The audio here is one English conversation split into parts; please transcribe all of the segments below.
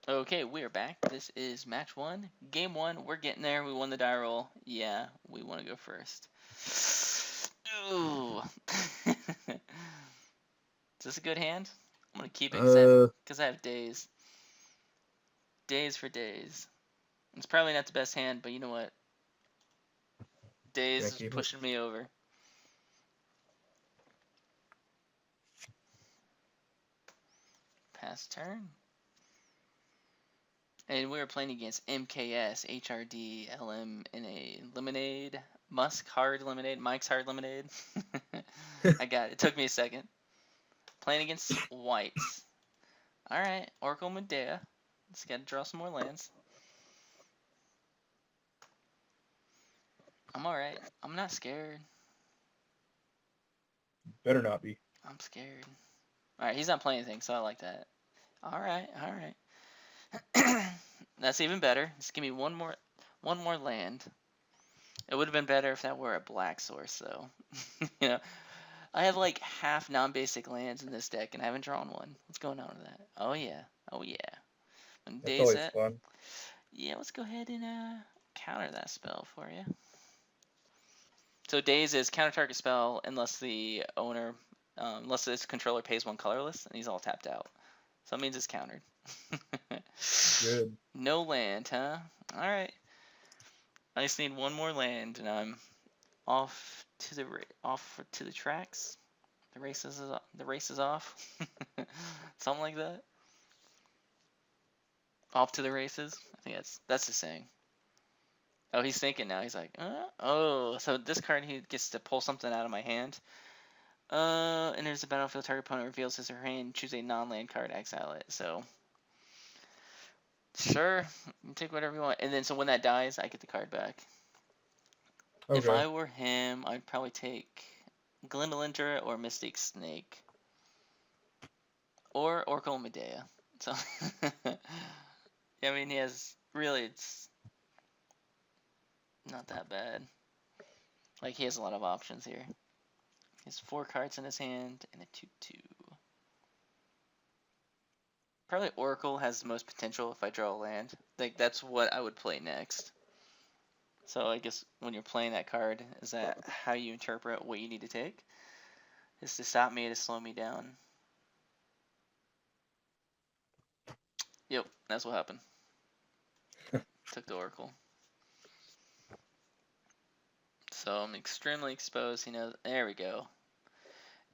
Okay, we are back. This is match one. Game one, we're getting there. We won the die roll. Yeah, we want to go first. Ooh. Is this a good hand? I'm going to keep it because I have days. Days for days. It's probably not the best hand, but you know what? Days is keep it. pushing me over. Pass turn. And we were playing against MKS, HRD, LM, NA, Lemonade, Musk Hard Lemonade, Mike's Hard Lemonade. I got it. It took me a second. Playing against whites. Alright, Oracle Medea. Just gotta draw some more lands. I'm alright. I'm not scared. Better not be. I'm scared. Alright, he's not playing anything, so I like that. Alright, alright. That's even better. Just give me one more land. It would have been better if that were a black source, though. You know, I have like half non-basic lands in this deck, and I haven't drawn one. What's going on with that? Oh yeah, oh yeah. When That's day's always set, fun. yeah, let's go ahead and counter that spell for you. So days is counter target spell unless the owner, unless this controller pays one colorless, and he's all tapped out. So that means it's countered. Good. No land, huh? All right. I just need one more land, and I'm off to the tracks. The race is off. Something like that. Off to the races. I think that's the saying. Oh, he's thinking now. He's like, oh, so this card he gets to pull something out of my hand. Enters the battlefield. Target opponent reveals his or her hand. Choose a non-land card. Exile it. So, sure, you take whatever you want. And then, so when that dies, I get the card back. If Okay. I were him, I'd probably take Glendolindra or Mystic Snake. Or Oracle Medea. So, I mean, he has, really, it's not that bad. Like, he has a lot of options here. He has 4 cards in his hand and a 2/2. Probably Oracle has the most potential if I draw a land. Like, that's what I would play next. So I guess when you're playing that card, is that how you interpret what you need to take? Is to stop me, to slow me down. Yep, that's what happened. Took the Oracle. So I'm extremely exposed, you know. There we go.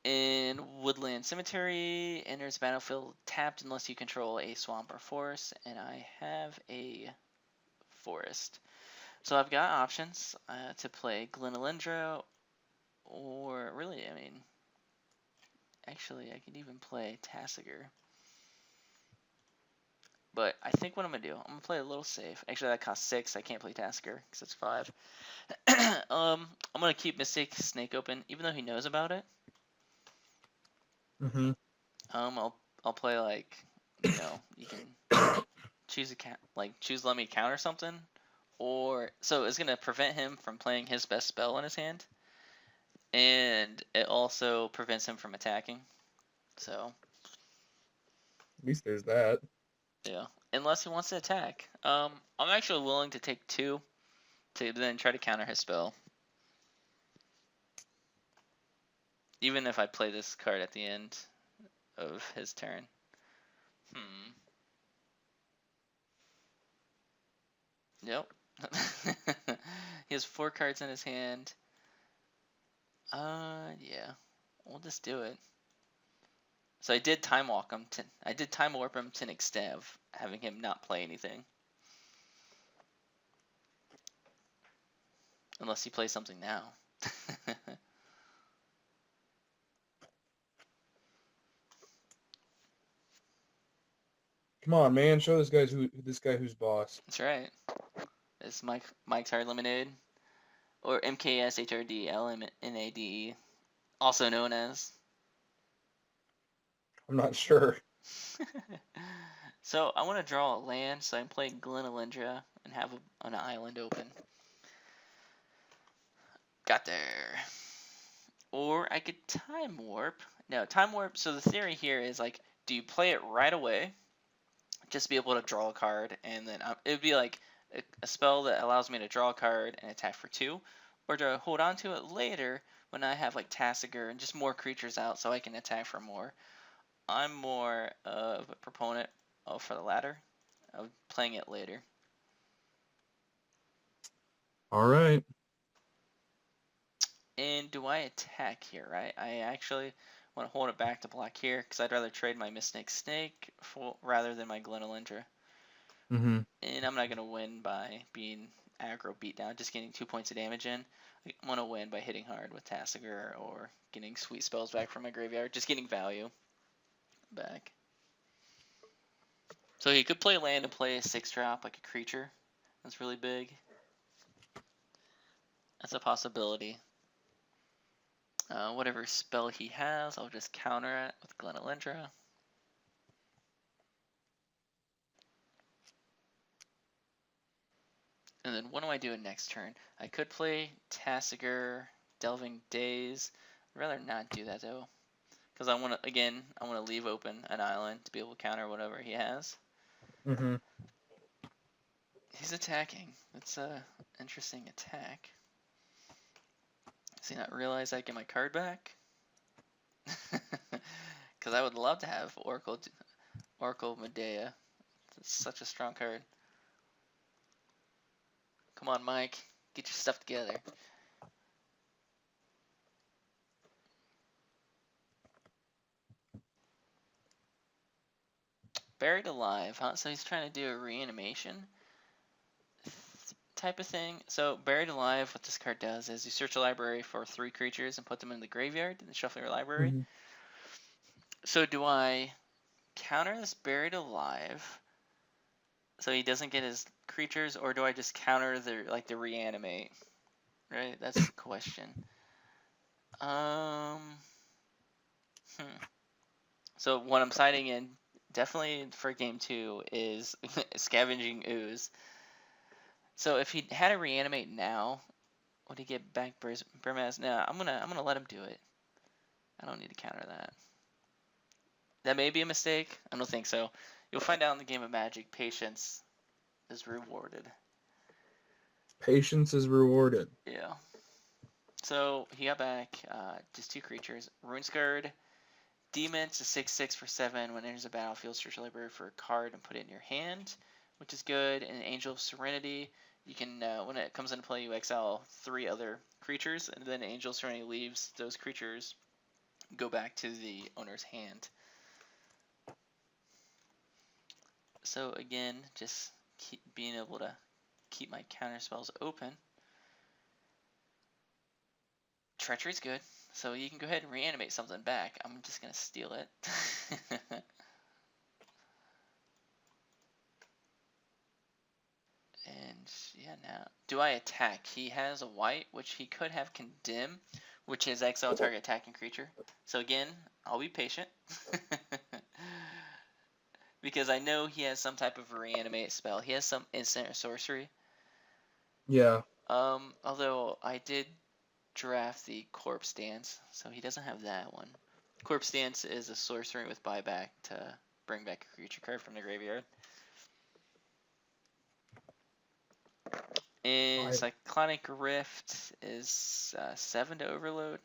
In Woodland Cemetery, enters battlefield tapped unless you control a swamp or forest, and I have a forest. So I've got options to play Glenalindra, or really, I mean, actually, I could even play Tassiger. But I think what I'm going to do, I'm going to play a little safe. Actually, that costs 6. I can't play Tassiger because it's 5. I'm going to keep Mystic Snake open, even though he knows about it. Mm-hmm. I'll play, like, you know, you can choose choose let me counter something, or so it's gonna prevent him from playing his best spell in his hand, and it also prevents him from attacking. So At least there's that. yeah, unless he wants to attack. I'm actually willing to take 2 to then try to counter his spell, even if I play this card at the end of his turn. Yep. He has 4 cards in his hand. Yeah. We'll just do it. So I did time warp him to an extent of having him not play anything. Unless he plays something now. Come on, man. Show this guy who's boss. That's right. It's Mike's Hard Lemonade. Or MKSHRD also known as. I'm not sure. So I want to draw a land, so I'm playing Glenalindra and have an island open. Got there. Or I could time warp. No, time warp. So the theory here is like, do you play it right away just be able to draw a card, and then it would be like a spell that allows me to draw a card and attack for 2, or to hold on to it later when I have like Tasigur and just more creatures out so I can attack for more. I'm more of a proponent for the latter, of playing it later. All right. And do I attack here, right? I actually want to hold it back to block here because I'd rather trade my Mystic Snake rather than my Glenolindra. Mm-hmm. And I'm not going to win by being aggro beat down, just getting 2 points of damage in. I want to win by hitting hard with Tasigur or getting sweet spells back from my graveyard, just getting value back. So he could play land and play a 6-drop like a creature. That's really big. That's a possibility. Whatever spell he has, I'll just counter it with Glenolindra. And then what am I doing next turn? I could play Tasigur, Delving Daze. I'd rather not do that though, because I want to leave open an island to be able to counter whatever he has. Mm-hmm. He's attacking. It's a interesting attack. Does he not realize I get my card back? Because I would love to have Oracle Medea. It's such a strong card. Come on, Mike. Get your stuff together. Buried Alive, huh? So he's trying to do a reanimation type of thing. So Buried Alive, what this card does is you search a library for 3 creatures and put them in the graveyard and shuffle your library. Mm-hmm. So do I counter this Buried Alive so he doesn't get his creatures, or do I just counter the reanimate? Right? That's the question. So what I'm citing in definitely for game 2 is Scavenging Ooze. So if he had to reanimate now, would he get back Burmaz? No, I'm gonna let him do it. I don't need to counter that. That may be a mistake. I don't think so. You'll find out in the game of Magic, patience is rewarded. Patience is rewarded. Yeah. So he got back just 2 creatures. Runescarred Demon, it's a 6/6 for 7. When it enters the battlefield, search your library for a card and put it in your hand, which is good. And Angel of Serenity, you can when it comes into play, you exile 3 other creatures, and then Angel of Serenity leaves those creatures go back to the owner's hand. So again, just keep being able to keep my counter spells open. Treachery's good, so you can go ahead and reanimate something back. I'm just gonna steal it. And yeah, now do I attack? He has a white, which he could have Condemn, which is exile target attacking creature. So again, I'll be patient. Because I know he has some type of reanimate spell. He has some instant or sorcery. Yeah. Although I did draft the Corpse Dance, so he doesn't have that one. Corpse Dance is a sorcery with buyback to bring back a creature card from the graveyard. And Cyclonic Rift is 7 to overload.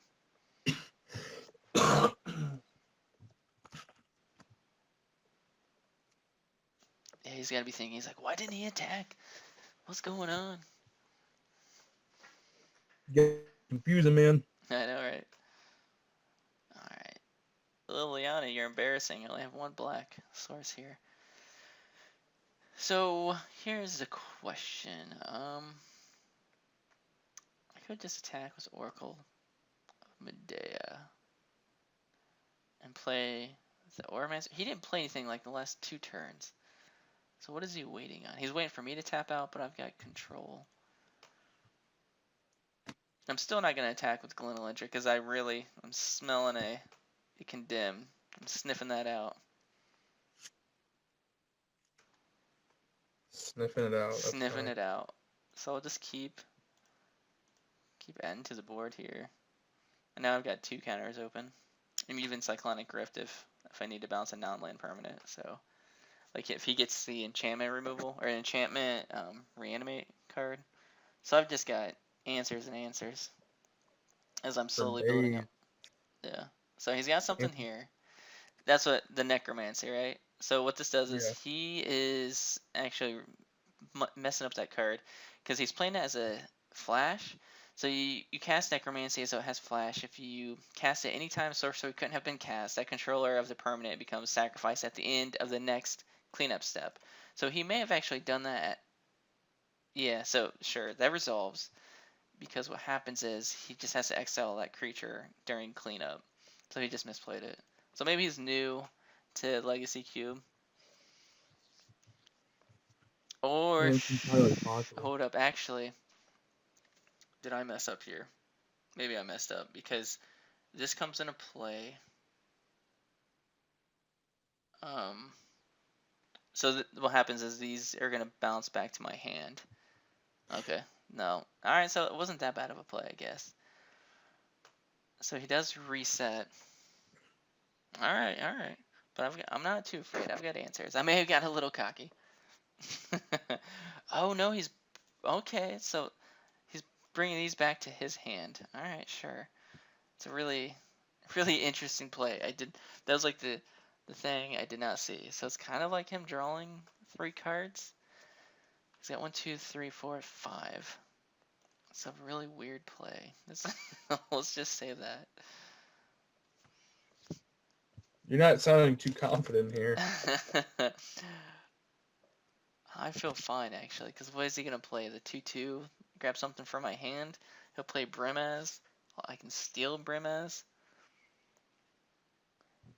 Yeah, he's got to be thinking, he's like, why didn't he attack? What's going on? Get confusing, man. I know, right? Alright. Liliana, you're embarrassing. You only have 1 black source here. So, here's the question. I could just attack with Oracle of Medea and play the Auramancer. He didn't play anything like the last 2 turns. So what is he waiting on? He's waiting for me to tap out, but I've got control. I'm still not going to attack with Glenolindra because I'm smelling a Condemn. I'm sniffing that out. Sniffing it out. Sniffing it out. So I'll just keep adding to the board here. And now I've got 2 counters open. I'm even Cyclonic Rift if I need to bounce a non-land permanent. So like if he gets the enchantment removal or an enchantment reanimate card. So I've just got answers and answers as I'm For slowly building days. up. Yeah. So he's got something Answer- here. That's what the necromancy, right? So what this does is Yeah. he is actually messing up that card because he's playing it as a flash. So you cast necromancy so it has flash. If you cast it anytime sorcery couldn't have been cast, that controller of the permanent becomes sacrificed at the end of the next cleanup step. So he may have actually done that. Yeah, so sure, that resolves because what happens is he just has to exile that creature during cleanup. So he just misplayed it. So maybe he's new to Legacy Cube. Or, It's entirely possible. hold up, actually, did I mess up here? Maybe I messed up because this comes into play. Um, so what happens is these are going to bounce back to my hand. Okay, no. Alright, so it wasn't that bad of a play, I guess. So he does reset. Alright, alright. But I'm not too afraid. I've got answers. I may have got a little cocky. Oh, no, he's... Okay, so he's bringing these back to his hand. Alright, sure. It's a really, really interesting play. That was like the thing I did not see. So it's kind of like him drawing 3 cards. He's got 1, 2, 3, 4, 5. It's a really weird play. Let's just say that. You're not sounding too confident here. I feel fine actually, because what is he gonna play? The 2/2? Grab something from my hand? He'll play Brimaz. I can steal Brimaz.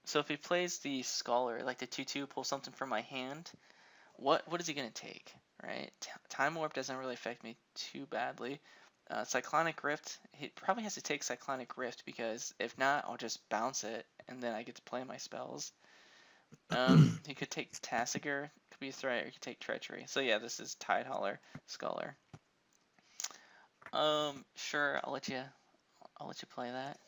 So if he plays the Scholar, like the 2/2, pull something from my hand, what is he gonna take, right? Time Warp doesn't really affect me too badly. Cyclonic Rift, he probably has to take Cyclonic Rift because if not, I'll just bounce it and then I get to play my spells. He could take Tassiger, could be a threat, or he could take Treachery. So yeah, this is Tidehauler, Scholar. Sure, I'll let you play that.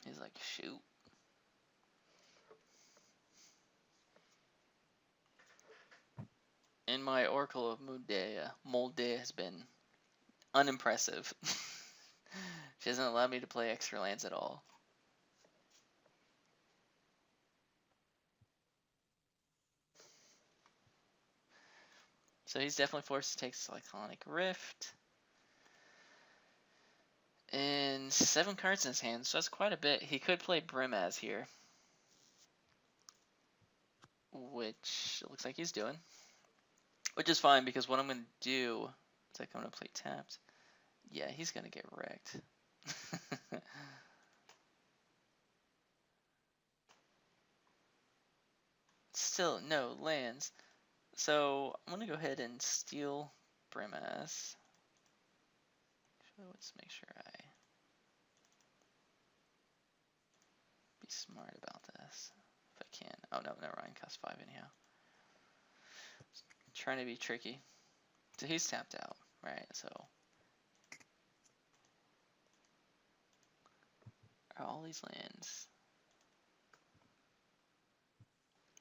He's like, shoot. And my Oracle of Moldea has been unimpressive. She doesn't allow me to play extra lands at all. So he's definitely forced to take Cyclonic Rift. And 7 cards in his hand, so that's quite a bit. He could play Brimaz here, which it looks like he's doing. Which is fine, because what I'm going to do is I'm going to play tapped. Yeah, he's going to get wrecked. Still, no, lands. So I'm going to go ahead and steal Brimaz. Let's make sure I be smart about this. If I can. Oh, no, never mind. Cost 5 anyhow. Trying to be tricky. So he's tapped out, right? So are all these lands?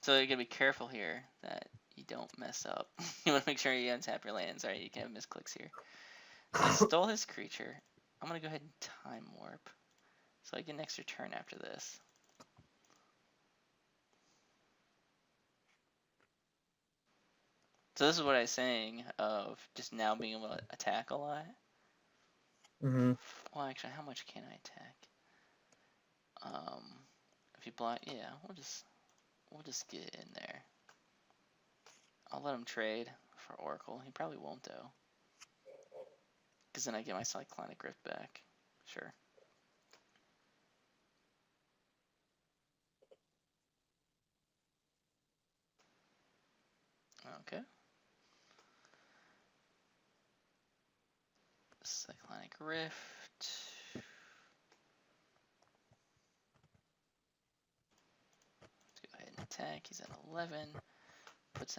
So you gotta be careful here that you don't mess up. You want to make sure you untap your lands. Alright, you can have misclicks here. So I stole his creature. I'm gonna go ahead and time warp, so I get an extra turn after this. So this is what I was saying of just now being able to attack a lot. Mm-hmm. Well, actually, how much can I attack? If you block, yeah, we'll just get in there. I'll let him trade for Oracle. He probably won't though, because then I get my Cyclonic Rift back. Sure. Okay. Cyclonic Rift. Let's go ahead and attack. He's at 11.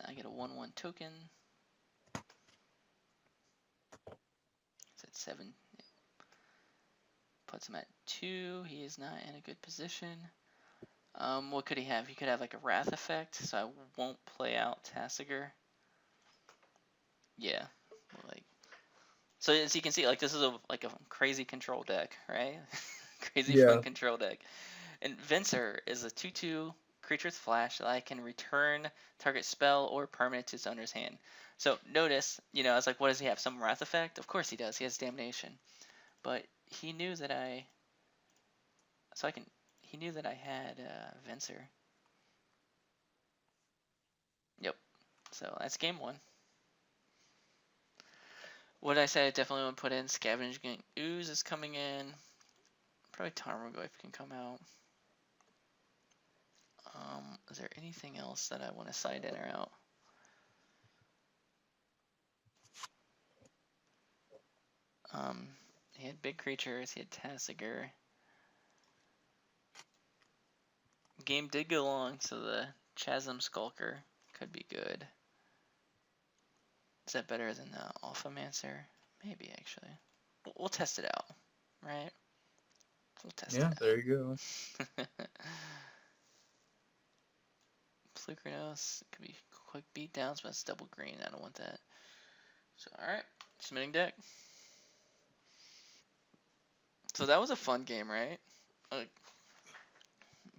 I get a 1/1 token. 7. Puts him at 2. He is not in a good position. What could he have? He could have like a Wrath effect, so I won't play out Tasigur. Yeah, like so as you can see, like this is a crazy control deck, right? Crazy fun control deck. And Venser is a 2/2 creature with flash that I can return target spell or permanent to its owner's hand. So notice, I was like, what does he have? Some Wrath effect? Of course he does. He has Damnation. But he knew that he knew that I had Venser. Yep. So that's game 1. What I said I definitely want to put in, Scavenging Ooze is coming in. Probably Tarmogoyf can come out. Is there anything else that I want to side in or out? He had big creatures. He had Tasigur. Game did go long, so the Chasm Skulker could be good. Is that better than the Alphamancer? Maybe, actually. We'll test it out, right? We'll test it out. There you go. Flukernos could be quick beatdowns, but it's double green. I don't want that. So, alright. Submitting deck. So that was a fun game, right?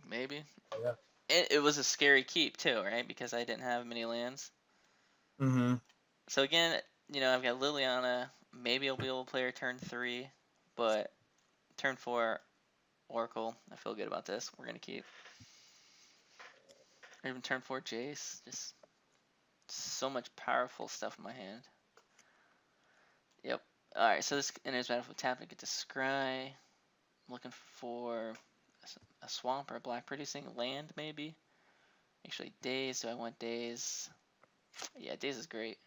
Maybe. Yeah. It was a scary keep too, right? Because I didn't have many lands. Mm-hmm. So again, I've got Liliana. Maybe I'll be able to play her turn 3, but turn 4, Oracle. I feel good about this. We're gonna keep. Or even turn 4, Jace. Just so much powerful stuff in my hand. Yep. All right. So this enters battlefield tap to get to scry. I'm looking for a swamp or a black producing land, maybe. Actually, Daze. Do I want Daze? Yeah, Daze is great.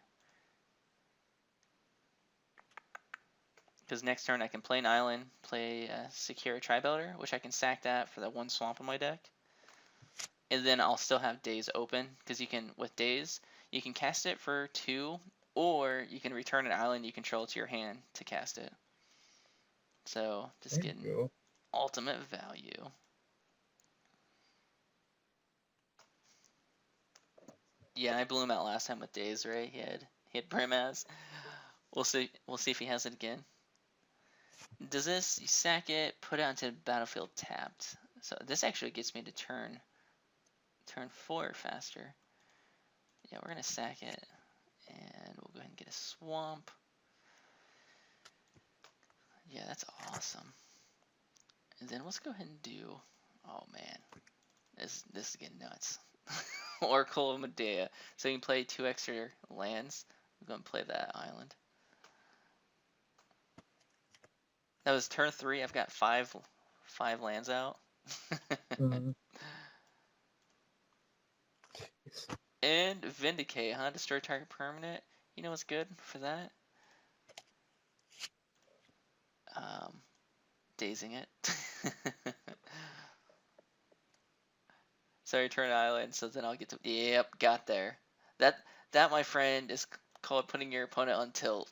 Because next turn I can play an island, play Secure Tri-Builder, which I can sack that for that 1 swamp on my deck. And then I'll still have Daze open, because you can, with Daze, you can cast it for 2, or you can return an island you control to your hand to cast it. So, just getting ultimate value. Yeah, I blew him out last time with Daze, right? He had Brimaz. We'll see if he has it again. Does this, you sack it, put it onto battlefield tapped. So this actually gets me to turn 4 faster. Yeah, we're gonna sack it, and we'll go ahead and get a swamp. Yeah, that's awesome. And then let's go ahead and do, oh man, this is getting nuts. Oracle of Medea. So you can play 2 extra lands. I'm gonna play that island. That was turn 3. I've got 5 lands out. Mm-hmm. And Vindicate, huh? Destroy target permanent. You know what's good for that? Dazing it. So return island, so then I'll get to. Yep, got there. That my friend is called putting your opponent on tilt.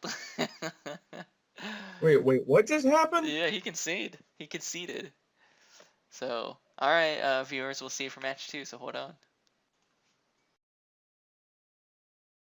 Wait, what just happened? Yeah, he conceded. He conceded. So, alright, viewers, we'll see you for match 2, so hold on.